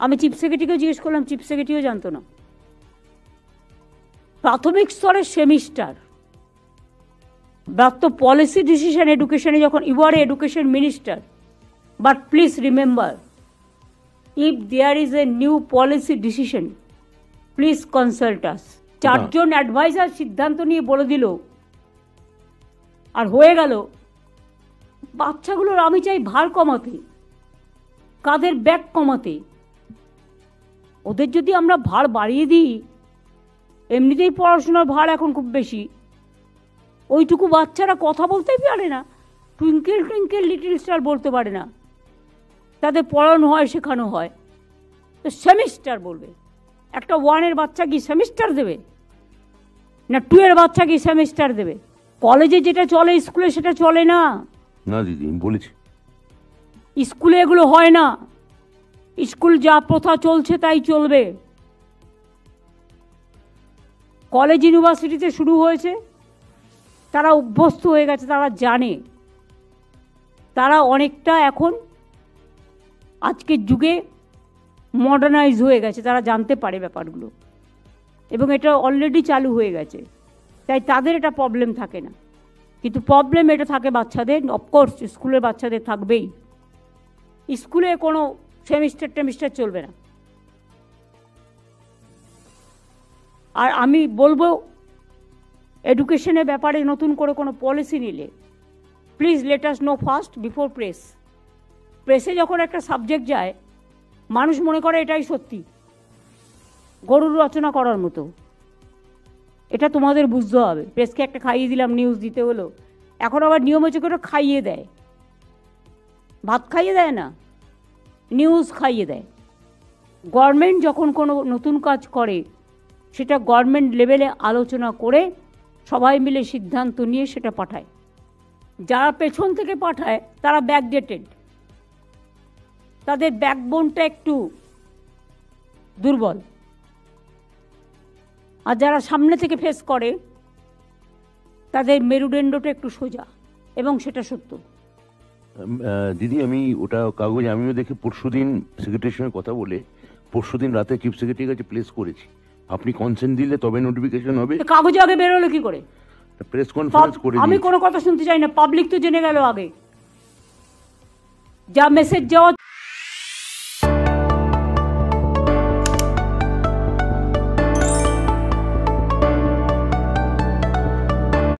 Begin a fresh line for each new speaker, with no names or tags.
আমি চিফ সেক্রেটারিকেও জিজ্ঞেস করলাম, চিফ সেক্রেটারিও জানতো না। প্রাথমিক স্তরের সেমিস্টার, দ্যাট পলিসি ডিসিশন এডুকেশনে যখন you are education minister, but please remember, if there is a new policy decision please consult us. চারজন অ্যাডভাইজার সিদ্ধান্ত নিয়ে বলে দিল, আর হয়ে গেল। বাচ্চাগুলোর আমি চাই ভার কমাতে, কাদের ব্যাগ কমাতে। ওদের যদি আমরা ভার বাড়িয়ে দিই, এমনিতেই পড়াশোনার ভার এখন খুব বেশি, ওইটুকু বাচ্চারা কথা বলতেই পারে না, টুইঙ্কেল টুইঙ্কেল লিটল স্টার বলতে পারে না। তাদের পড়ানো হয়, শেখানো হয়, তো সেমিস্টার বলবে। একটা 1-এর বাচ্চা কি সেমিস্টার দেবে? না 2-এর বাচ্চা কি সেমিস্টার দেবে? কলেজে যেটা চলে স্কুলে সেটা চলে না।
না দিদি, আমি বলেছি
স্কুলে এগুলো হয় না। স্কুল যা প্রথা চলছে তাই চলবে। কলেজ ইউনিভার্সিটিতে শুরু হয়েছে, তারা অভ্যস্ত হয়ে গেছে, তারা জানে। তারা অনেকটা এখন আজকের যুগে মডার্নাইজ হয়ে গেছে, তারা জানতে পারে ব্যাপারগুলো, এবং এটা অলরেডি চালু হয়ে গেছে, তাই তাদের এটা প্রবলেম থাকে না। কিন্তু প্রবলেম এটা থাকে বাচ্চাদের, অফকোর্স স্কুলের বাচ্চাদের থাকবেই। স্কুলে কোনো সেমিস্টার টেমিস্টার চলবে না। আর আমি বলবো, এডুকেশনের ব্যাপারে নতুন করে কোনো পলিসি নিলে please let us know first before press. প্রেসে যখন একটা সাবজেক্ট যায়, মানুষ মনে করে এটাই সত্যি, গরুর রচনা করার মতো। এটা তোমাদের বুঝতে হবে। প্রেসকে একটা খাইয়ে দিলাম, নিউজ দিতে হলো। এখন আবার নিয়ম হচ্ছে করে খাইয়ে দেয়, ভাত খাইয়ে দেয় না, নিউজ খাইয়ে দেয়। গভর্নমেন্ট যখন কোনো নতুন কাজ করে, সেটা গভর্নমেন্ট লেভেলে আলোচনা করে সবাই মিলে সিদ্ধান্ত নিয়ে সেটা পাঠায়। যারা পেছন থেকে পাঠায় তারা ব্যাকডেটেড, তাদের ব্যাকবোনটা একটু দুর্বল। আর যারা সামনে থেকে ফেস করে, তাদের মেরুদণ্ডটা একটু সোজা, এবং সেটা সত্য।
দিদি, আমি ওটা কাগজ আমিও দেখে পরশুদিন সেক্রেটারির সঙ্গে কথা বলে পরশুদিন রাতে চিফ সেক্রেটারির কাছে প্লেস করেছি। আপনি কনসেন্ট দিলে তবে নোটিফিকেশন হবে।
কাগজে আগে বেরোলো কি করে?
প্রেস কনফারেন্স করে
আমি কোনো কথা শুনতে চাই না, পাবলিক তো জেনে গেল আগে। যা মেসেজ যাওয়া